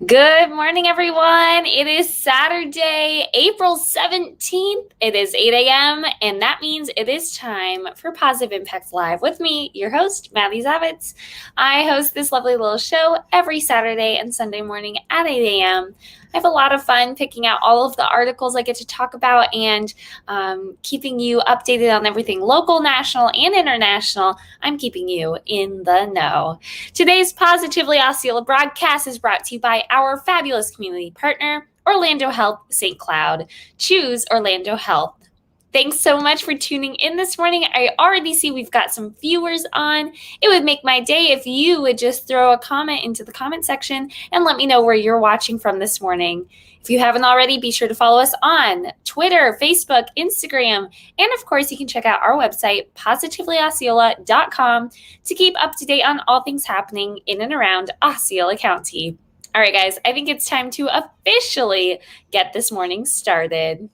Good morning, everyone. It is Saturday, April 17th. It is 8 a.m., and that means it is time for Positive Impact Live with me, your host, Madi Zavitz. I host this lovely little show every Saturday and Sunday morning at 8 a.m. I have a lot of fun picking out all of the articles I get to talk about and keeping you updated on everything local, national, and international. I'm keeping you in the know. Today's Positively Osceola broadcast is brought to you by our fabulous community partner, Orlando Health St. Cloud. Choose Orlando Health. Thanks so much for tuning in this morning. I already see we've got some viewers on. It would make my day if you would just throw a comment into the comment section and let me know where you're watching from this morning. If you haven't already, be sure to follow us on Twitter, Facebook, Instagram, and of course, you can check out our website, positivelyosceola.com, to keep up to date on all things happening in and around Osceola County. All right, guys, I think it's time to officially get this morning started.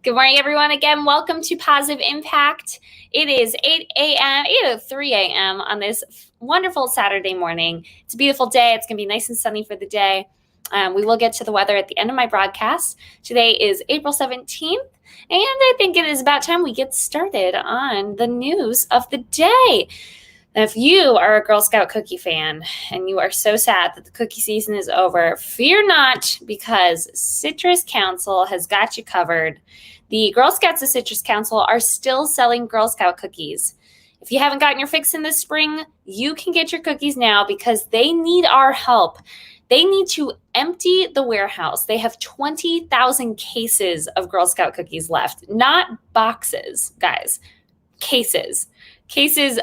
Good morning, everyone. Again, welcome to Positive Impact. It is 8:03 a.m. on this wonderful Saturday morning. It's a beautiful day. It's going to be nice and sunny for the day. We will get to the weather at the end of my broadcast. Today is April 17th, and I think it is about time we get started on the news of the day. Now, if you are a Girl Scout cookie fan and you are so sad that the cookie season is over, fear not, because Citrus Council has got you covered. The Girl Scouts of Citrus Council are still selling Girl Scout cookies. If you haven't gotten your fix in this spring, you can get your cookies now because they need our help. They need to empty the warehouse. They have 20,000 cases of Girl Scout cookies left, not boxes, guys, cases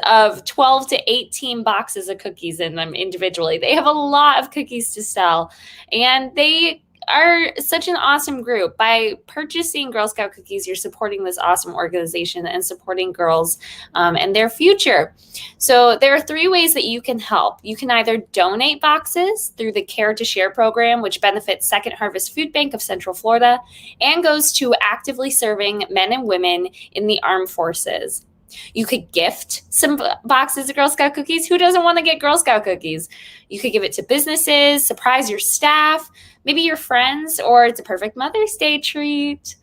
of 12 to 18 boxes of cookies in them individually. They have a lot of cookies to sell, and they are such an awesome group. By purchasing Girl Scout cookies, you're supporting this awesome organization and supporting girls and their future. So there are 3 ways that you can help. You can either donate boxes through the Care to Share program, which benefits Second Harvest Food Bank of Central Florida and goes to actively serving men and women in the armed forces. You could gift some boxes of Girl Scout cookies. Who doesn't want to get Girl Scout cookies? You could give it to businesses, surprise your staff, maybe your friends, or it's a perfect Mother's Day treat.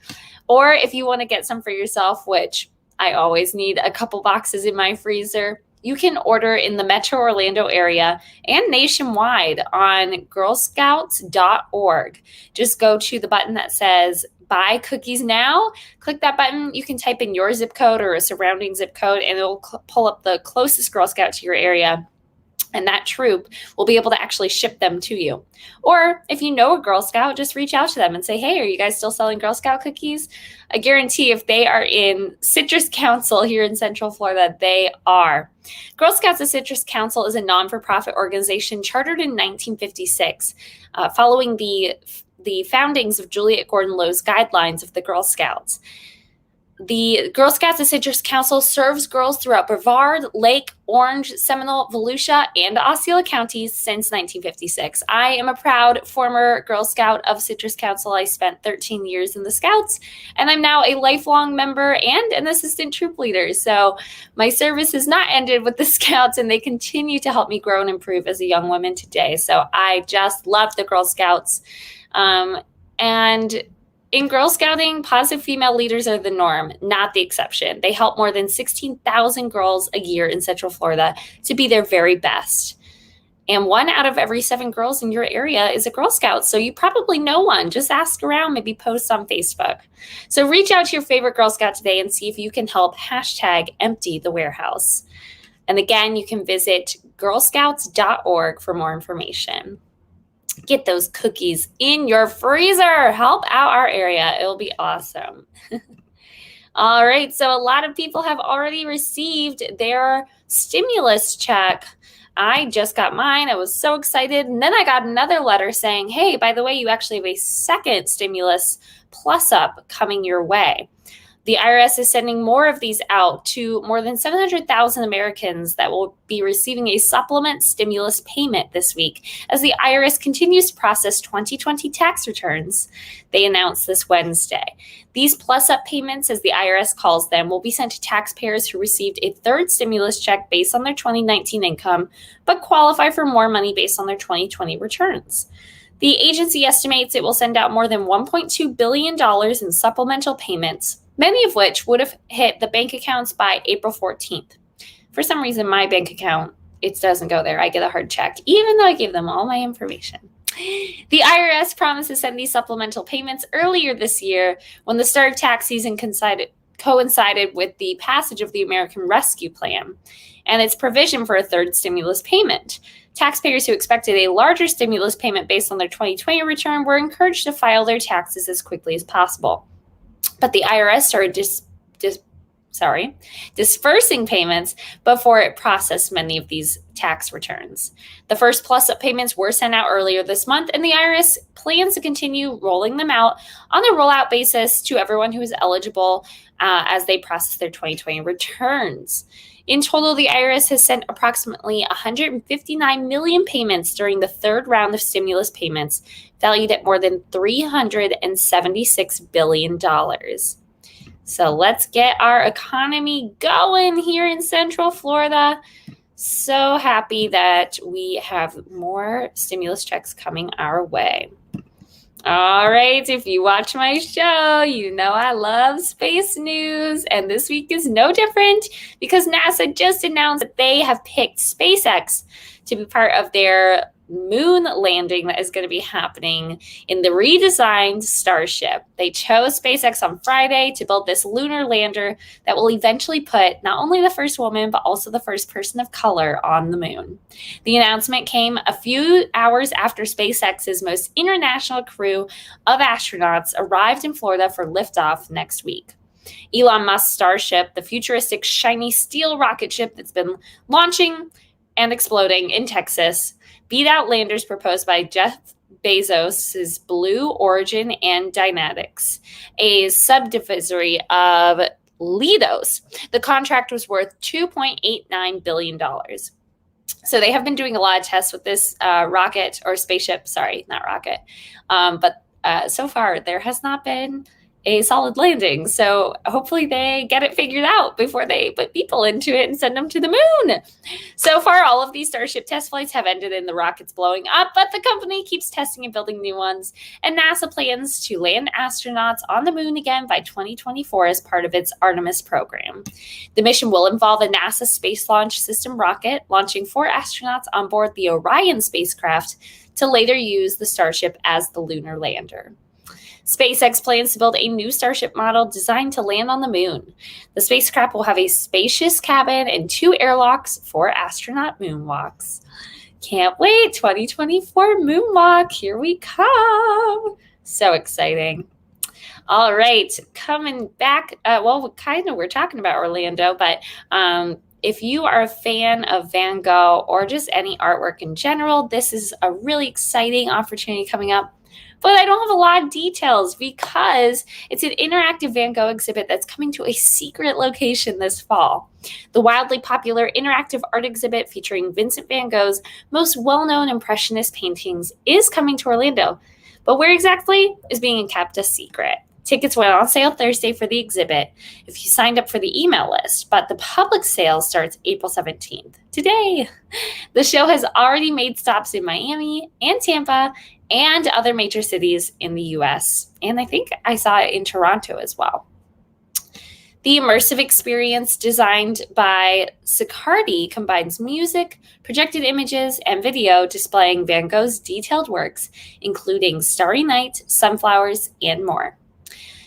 Or if you want to get some for yourself, which I always need a couple boxes in my freezer, you can order in the Metro Orlando area and nationwide on girlscouts.org. Just go to the button that says Buy Cookies Now. Click that button. You can type in your zip code or a surrounding zip code, and it'll pull up the closest Girl Scout to your area. And that troop will be able to actually ship them to you. Or if you know a Girl Scout, just reach out to them and say, hey, are you guys still selling Girl Scout cookies? I guarantee if they are in Citrus Council here in Central Florida, they are. Girl Scouts of Citrus Council is a non-for-profit organization chartered in 1956, following the foundings of Juliet Gordon Lowe's guidelines of the Girl Scouts. The Girl Scouts of Citrus Council serves girls throughout Brevard, Lake, Orange, Seminole, Volusia, and Osceola counties since 1956. I am a proud former Girl Scout of Citrus Council. I spent 13 years in the Scouts, and I'm now a lifelong member and an assistant troop leader. So my service has not ended with the Scouts, and they continue to help me grow and improve as a young woman today. So I just love the Girl Scouts. And in Girl Scouting, positive female leaders are the norm, not the exception. They help more than 16,000 girls a year in Central Florida to be their very best. And 1 out of every 7 girls in your area is a Girl Scout, so you probably know one. Just ask around, maybe post on Facebook. So reach out to your favorite Girl Scout today and see if you can help #empty the warehouse. And again, you can visit girlscouts.org for more information. Get those cookies in your freezer. Help out our area. It'll be awesome. All right. So a lot of people have already received their stimulus check. I just got mine. I was so excited. And then I got another letter saying, hey, by the way, you actually have a second stimulus plus up coming your way. The IRS is sending more of these out to more than 700,000 Americans that will be receiving a supplement stimulus payment this week as the IRS continues to process 2020 tax returns. They announced this Wednesday. These plus-up payments, as the IRS calls them, will be sent to taxpayers who received a third stimulus check based on their 2019 income, but qualify for more money based on their 2020 returns. The agency estimates it will send out more than $1.2 billion in supplemental payments, many of which would have hit the bank accounts by April 14th. For some reason, my bank account, it doesn't go there. I get a hard check, even though I gave them all my information. The IRS promised to send these supplemental payments earlier this year when the start of tax season coincided with the passage of the American Rescue Plan and its provision for a third stimulus payment. Taxpayers who expected a larger stimulus payment based on their 2020 return were encouraged to file their taxes as quickly as possible. But the IRS started dispersing payments before it processed many of these tax returns. The first plus-up payments were sent out earlier this month, and the IRS plans to continue rolling them out on a rollout basis to everyone who is eligible as they process their 2020 returns. In total, the IRS has sent approximately 159 million payments during the third round of stimulus payments, valued at more than $376 billion. So let's get our economy going here in Central Florida. So happy that we have more stimulus checks coming our way. All right, if you watch my show, you know I love space news, and this week is no different because NASA just announced that they have picked SpaceX to be part of their moon landing that is going to be happening in the redesigned Starship. They chose SpaceX on Friday to build this lunar lander that will eventually put not only the first woman, but also the first person of color on the moon. The announcement came a few hours after SpaceX's most international crew of astronauts arrived in Florida for liftoff next week. Elon Musk's Starship, the futuristic shiny steel rocket ship that's been launching and exploding in Texas, beat out landers proposed by Jeff Bezos' Blue Origin and Dynetics, a subdivisory of Leidos. The contract was worth $2.89 billion. So they have been doing a lot of tests with this rocket or spaceship. Sorry, not rocket. But so far, there has not been a solid landing. So hopefully they get it figured out before they put people into it and send them to the moon. So far, all of these Starship test flights have ended in the rockets blowing up, but the company keeps testing and building new ones. And NASA plans to land astronauts on the moon again by 2024 as part of its Artemis program. The mission will involve a NASA Space Launch System rocket launching 4 astronauts on board the Orion spacecraft to later use the Starship as the lunar lander. SpaceX plans to build a new Starship model designed to land on the moon. The spacecraft will have a spacious cabin and 2 airlocks for astronaut moonwalks. Can't wait, 2024 moonwalk, here we come. So exciting. All right, coming back, we're talking about Orlando, but if you are a fan of Van Gogh or just any artwork in general, this is a really exciting opportunity coming up. But I don't have a lot of details because it's an interactive Van Gogh exhibit that's coming to a secret location this fall. The wildly popular interactive art exhibit featuring Vincent van Gogh's most well-known Impressionist paintings is coming to Orlando. But where exactly is being kept a secret. Tickets went on sale Thursday for the exhibit if you signed up for the email list, but the public sale starts April 17th, today. The show has already made stops in Miami and Tampa and other major cities in the U.S., and I think I saw it in Toronto as well. The immersive experience designed by Sicardi combines music, projected images, and video displaying Van Gogh's detailed works, including Starry Night, Sunflowers, and more.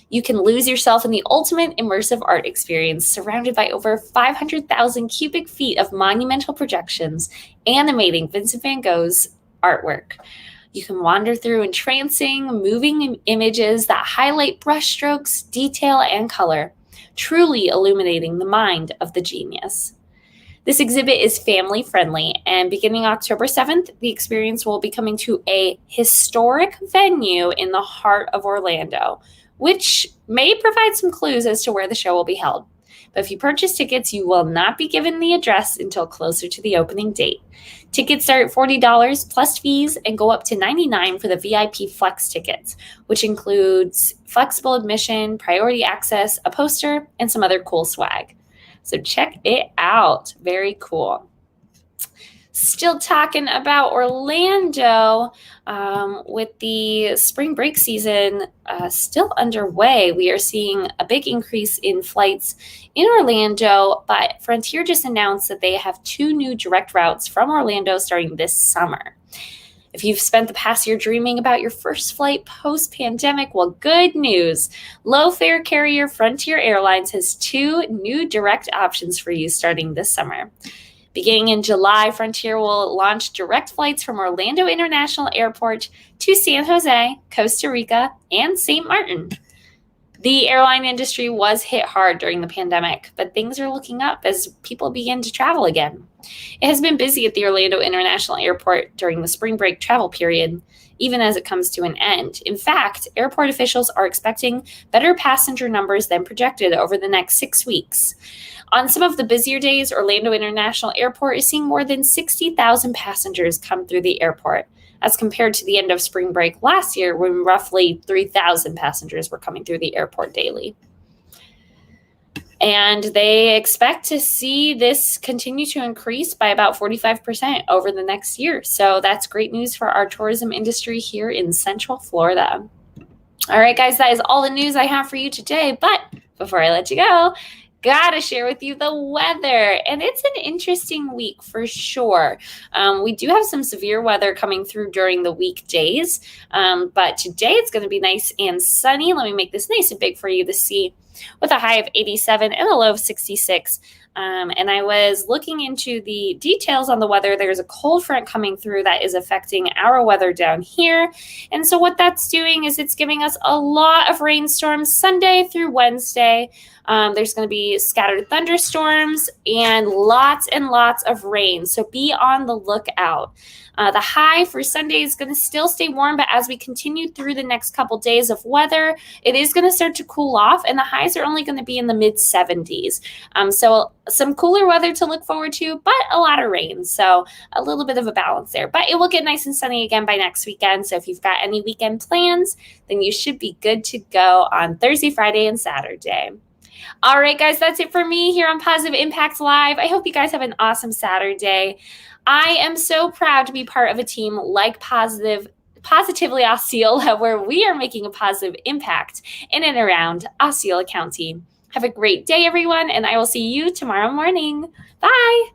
You can lose yourself in the ultimate immersive art experience surrounded by over 500,000 cubic feet of monumental projections animating Vincent van Gogh's artwork. You can wander through entrancing, moving images that highlight brushstrokes, detail, and color, truly illuminating the mind of the genius. This exhibit is family-friendly, and beginning October 7th, the experience will be coming to a historic venue in the heart of Orlando, which may provide some clues as to where the show will be held. But if you purchase tickets, you will not be given the address until closer to the opening date. Tickets start at $40 plus fees and go up to $99 for the VIP Flex tickets, which includes flexible admission, priority access, a poster, and some other cool swag. So check it out. Very cool. Still talking about Orlando, with the spring break season still underway. We are seeing a big increase in flights in Orlando, but Frontier just announced that they have 2 new direct routes from Orlando starting this summer. If you've spent the past year dreaming about your first flight post-pandemic, well, good news. Low-fare carrier Frontier Airlines has 2 new direct options for you starting this summer. Beginning in July, Frontier will launch direct flights from Orlando International Airport to San Jose, Costa Rica, and St. Martin. The airline industry was hit hard during the pandemic, but things are looking up as people begin to travel again. It has been busy at the Orlando International Airport during the spring break travel period, even as it comes to an end. In fact, airport officials are expecting better passenger numbers than projected over the next 6 weeks. On some of the busier days, Orlando International Airport is seeing more than 60,000 passengers come through the airport, as compared to the end of spring break last year when roughly 3,000 passengers were coming through the airport daily. And they expect to see this continue to increase by about 45% over the next year. So that's great news for our tourism industry here in Central Florida. All right, guys, that is all the news I have for you today. But before I let you go, gotta share with you the weather, and it's an interesting week for sure. We do have some severe weather coming through during the weekdays, but today it's going to be nice and sunny. Let me make this nice and big for you to see, with a high of 87 and a low of 66. And I was looking into the details on the weather. There's a cold front coming through that is affecting our weather down here. And so what that's doing is it's giving us a lot of rainstorms Sunday through Wednesday. There's going to be scattered thunderstorms and lots of rain. So be on the lookout. The high for Sunday is going to still stay warm, but as we continue through the next couple days of weather, it is going to start to cool off, and the highs are only going to be in the mid-70s. So some cooler weather to look forward to, but a lot of rain. So a little bit of a balance there. But it will get nice and sunny again by next weekend. So if you've got any weekend plans, then you should be good to go on Thursday, Friday, and Saturday. All right, guys, that's it for me here on Positive Impact Live. I hope you guys have an awesome Saturday. I am so proud to be part of a team like Positively Osceola, where we are making a positive impact in and around Osceola County. Have a great day, everyone, and I will see you tomorrow morning. Bye.